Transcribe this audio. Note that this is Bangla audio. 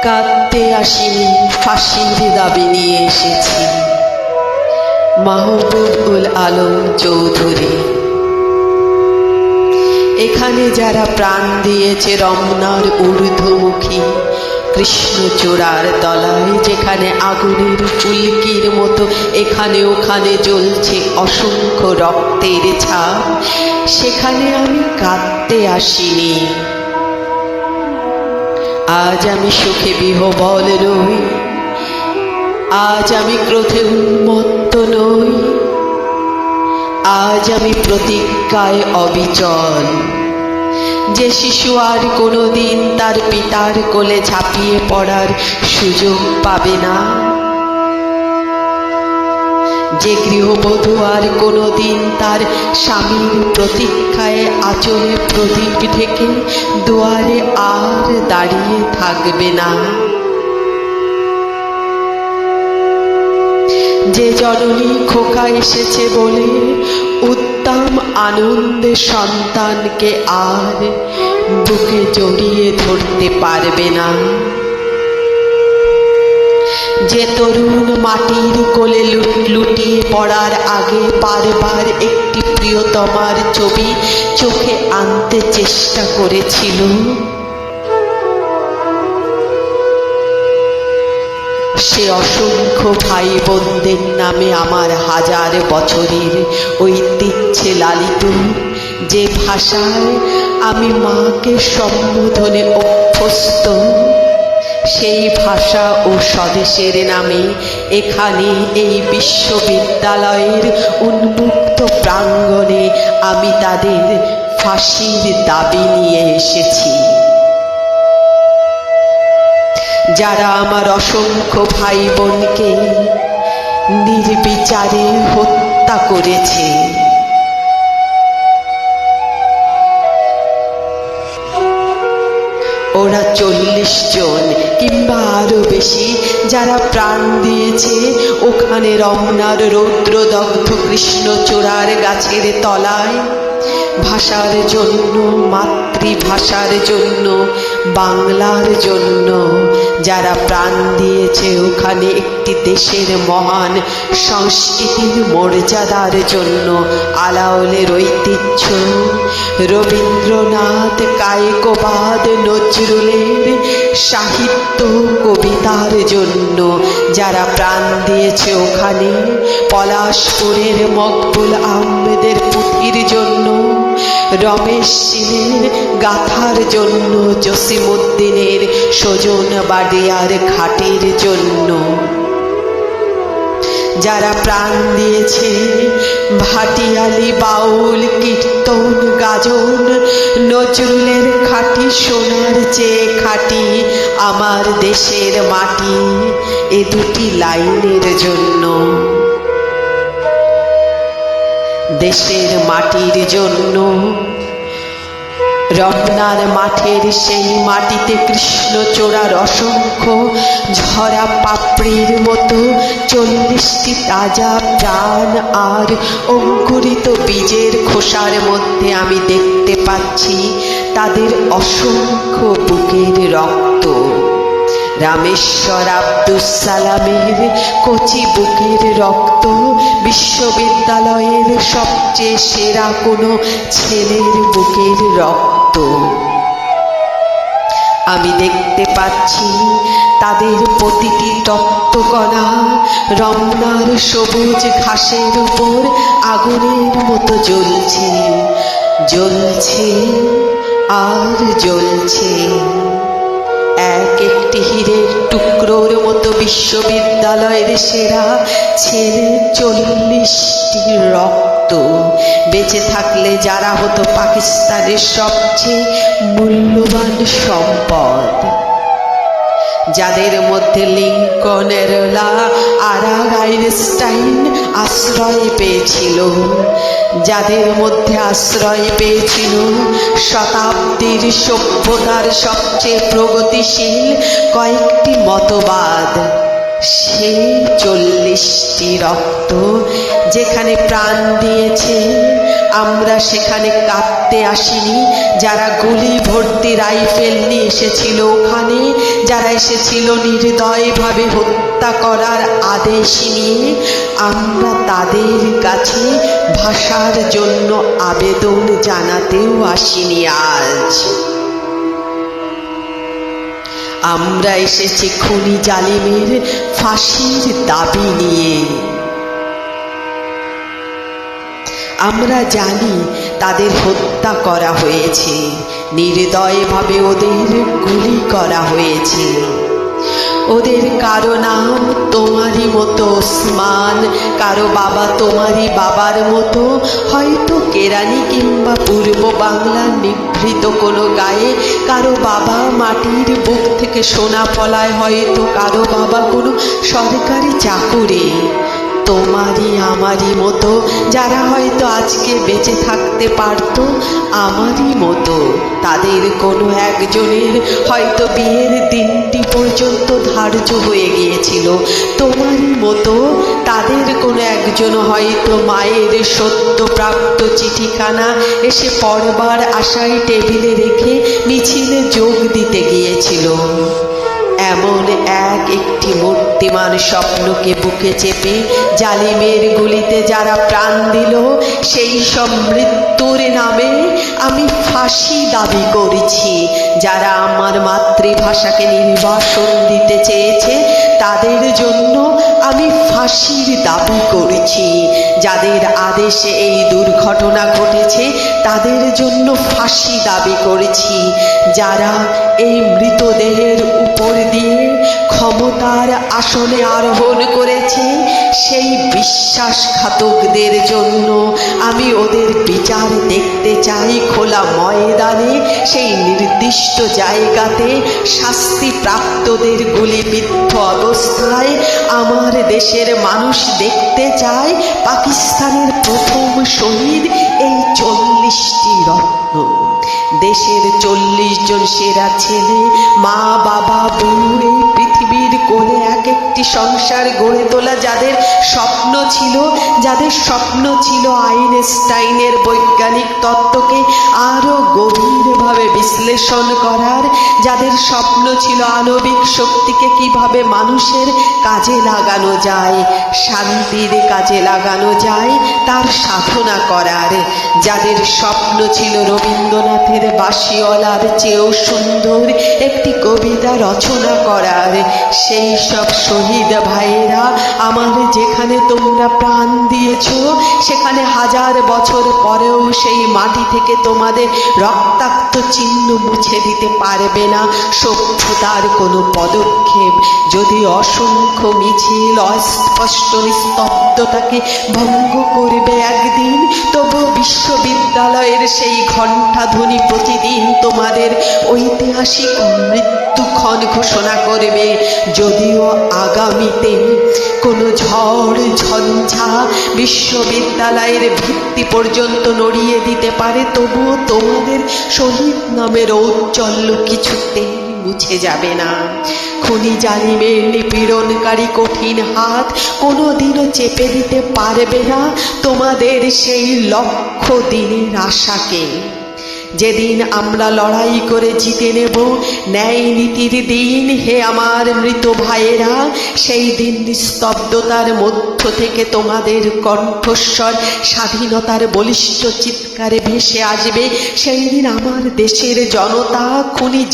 কাঁদতে আসিনি, ফাঁসির দাবি নিয়ে এসেছি। মাহবুবুল আলম চৌধুরী। এখানে যারা প্রাণ দিয়েছে রমনার ঊর্ধ্বমুখী কৃষ্ণচূড়ার তলায়, যেখানে আগুনের ফুলকির মতো এখানে ওখানে জ্বলছে অসংখ্য রক্তের ছাপ, সেখানে আমি কাঁদতে আসিনি। আজ আমি সুখে বিহ্বল নই, আজ আমি ক্রোধে উন্মত্ত নই, আজ আমি প্রতিজ্ঞায় অবিচল। যে শিশু আর কোনোদিন তার পিতার কোলে ঝাঁপিয়ে পড়ার সুযোগ পাবে না, যে গৃহবধূ আর কোনোদিন তার স্বামীর প্রতীক্ষায় আঁচলে প্রদীপ ঢেকে দুয়ারে আর দাঁড়িয়ে থাকবে না, যে জননী খোকা এসেছে বলে উত্তম আনন্দে সন্তানকে আর বুকে জড়িয়ে ধরতে পারবে না, যে তরুণ মাটির কোলে লুটিয়ে পড়ার আগে বারবার একটি প্রিয়তমার ছবি চোখে আনতে চেষ্টা করেছিল, সে অসংখ্য ভাই বোনদের নামে আমার হাজার বছরের ঐতিহ্যে লালিত যে ভাষায় আমি মাকে সম্বোধনে অভ্যস্ত, সেই ভাষা ও স্বদেশের নামে এখানে এই বিশ্ববিদ্যালয়ের উন্মুক্ত প্রাঙ্গণে আমি তাদের ফাঁসির দাবি নিয়ে এসেছি। যারা আমার অসংখ্য ভাই বোনকে নির্বিচারে হত্যা করেছে, ওরা 40 জন কিংবা আরো বেশি, যারা প্রাণ দিয়েছে ওখানে রমনার রৌদ্রদগ্ধ কৃষ্ণচূড়ার গাছের তলায়, ভাষার জন্য, মাতৃভাষার জন্য, বাংলার জন্য, যারা প্রাণ দিয়েছে ওখানে একটি দেশের মহান সংস্কৃতির মর্যাদার জন্য, আলাওলের ঐতিহ্য, রবীন্দ্রনাথ, কায়কবাদ, নজরুলের সাহিত্য কবিতার জন্য, যারা প্রাণ দিয়েছে ওখানে পলাশপুরের মকবুল আহমেদের পুঁথির জন্য, রমেশ সিনের গাথার জন্য, জসিমউদ্দিনের সজন বাড়িয়ার ঘাটের জন্য, যারা প্রাণ দিয়েছে ভাটিয়ালি বাউল, কীর্তন, গাজন, নজরুলের খাঁটি সোনার চেয়ে খাঁটি আমার দেশের মাটি, এ দুটি লাইনের জন্য, দেশের মাটির জন্য। রমনার মাঠের সেই মাটিতে কৃষ্ণচূড়ার অসংখ্য ঝরা পাপড়ির মতো 40টি তাজা প্রাণ আর অঙ্কুরিত বীজের খোসার মধ্যে আমি দেখতে পাচ্ছি তাদের অসংখ্য বুকের রক্ত। রামেশ্বর আব্দুস সালামের কচি বুকের রক্ত, বিশ্ববিদ্যালয়ের সবচেয়ে সেরা কোনো ছেলের বুকের রক্ত। আমি দেখতে পাচ্ছি তাদের প্রতিটি রক্তকণা রমনার সবুজ ঘাসের উপর আগুনের মতো জ্বলছে, জ্বলছে আর জ্বলছে। এক একটি হীরের টুকরোর মতো বিশ্ববিদ্যালয়ের সেরা ছেলে 40টি রক্ত বেঁচে থাকলে যারা হতো পাকিস্তানের সবচেয়ে মূল্যবান সম্পদ, যাদের মধ্যে লিঙ্কন, এরলা, আরাগ, আইনস্টাইন আশ্রয় পেয়েছিল, যাদের মধ্যে আশ্রয় পেয়েছিল শতাব্দীর সভ্যতার সবচেয়ে প্রগতিশীল কয়েকটি মতবাদ, সেই 40টি রক্ত যেখানে প্রাণ দিয়েছে, আমরা সেখানে কাঁদতে আসিনি। যারা গুলি ভর্তি রাইফেল নিয়ে এসেছিল ওখানে, যারা এসেছিল নির্দয়ভাবে হত্যা করার আদেশ নিয়ে, আমরা তাদের কাছে ভাষার জন্য আবেদন জানাতেও আসিনি। আজ আমরা এসেছি খুনি জালিমের ফাঁসির দাবি নিয়ে। আমরা জানি তাদের হত্যা করা হয়েছে, নির্দয়ভাবে ওদের গুলি করা হয়েছে। ওদের কারো নাম তোমারই মতো ওসমান, কারো বাবা তোমারই বাবার মতো, হয়তো কেরানি কিংবা পূর্ব বাংলার নিভৃত কোনো গায়ে, কারো বাবা মাটির বুক থেকে সোনা ফলায়, হয়তো কারো বাবা কোনো সরকারি চাকুরে। তোমারই আমারই মতো যারা হয়তো আজকে বেঁচে থাকতে পারত আমারই মতো, তাদের কোনো একজনের হয়তো বিয়ের দিনটি পর্যন্ত ধার্য হয়ে গিয়েছিল। তোমারই মতো তাদের কোনো একজন হয়তো মায়ের সদ্যপ্রাপ্ত চিঠিখানা এসে পড়বার আশায় টেবিলে রেখে মিছিলে যোগ দিতে গিয়েছিল। এমন একটি মূর্তিমান স্বপ্নকে বুকে চেপে জালিমের গুলিতে যারা প্রাণ দিল, সেই সব মৃত্যুর নামে আমি ফাঁসি দাবি করেছি। যারা আমার মাতৃভাষাকে নির্বাসন দিতে চেয়েছে তাদের জন্য আমি ফাঁসির দাবি করেছি। যাদের আদেশে এই দুর্ঘটনা ঘটেছে তাদের জন্য ফাঁসি দাবি করেছি। যারা এই মৃতদেহের উপর দিয়ে ক্ষমতার আসনে আরোহণ করেছে সেই বিশ্বাসঘাতকদের জন্য আমি ওদের বিচার দেখতে চাই খোলা ময়দানে, সেই নির্দিষ্ট জায়গাতে শাস্তি প্রাপ্তদের গুলিবিদ্ধ অবস্থায় আমার দেশের মানুষ দেখতে চায় পাকিস্তানের প্রথম শহীদ এই 40টি রত্ন। দেশের 40 জন সেরা ছেলে, মা বাবা বউ, এই পৃথিবীর কোলে এক একটি সংসার গড়ে তোলা, যাদের স্বপ্ন ছিল আইনস্টাইনের বৈজ্ঞানিক তত্ত্বকে আরো গভীরভাবে বিশ্লেষণ করার, যাদের স্বপ্ন ছিল আণবিক শক্তিকে কিভাবে মানুষের কাজে লাগানো যায়, শান্তির কাজে লাগানো যায় তার সাধনা করার, যাদের স্বপ্ন ছিল রবীন্দ্রনাথের বাঁশিওয়ালার চেয়েও সুন্দর একটি কবিতা রচনা করার, সেই সব শহীদ ভাইয়েরা আমার যেখানে তোমরা প্রাণ দিয়েছ সেখানে 1000 বছর পরেও সেই মাটি থেকে তোমাদের রক্তাক্ত চিহ্ন মুছে দিতে পারবে না সভ্যতার কোনো পদক্ষেপ। যদি অসংখ্য মিছিল অস্পষ্ট নিস্তব্ধতাকে ভঙ্গ করবে একদিন, তবু বিশ্ববিদ্যালয়ের সেই ঘণ্টাধ্বনি প্রতিদিন তোমাদের ঐতিহাসিক মৃত্যুক্ষণ ঘোষণা করবে। যদিও আগামীতে কোনো ঝড় ঝঞ্ঝা বিশ্ববিদ্যালয়ের ভিত্তি পর্যন্ত নড়িয়ে দিতে পারে, তবুও তোমাদের শহীদ নামের ঔজ্জ্বল্য কিছুতেই মুছে যাবে না। খুনি জালিমের নিপীড়নকারী কঠিন হাত কোনোদিনও চেপে দিতে পারবে না তোমাদের সেই লক্ষ দিনের আশাকে। যেদিন আমরা লড়াই করে জিতে নেব ন্যায় নীতির দিন, হে আমার মৃত ভাইয়েরা, সেই দিন নিস্তব্ধতার মধ্য থেকে তোমাদের কণ্ঠস্বর স্বাধীনতার বলিষ্ঠ চিৎকারে ভেসে আসবে। সেই দিন আমার দেশের জনতা খুনি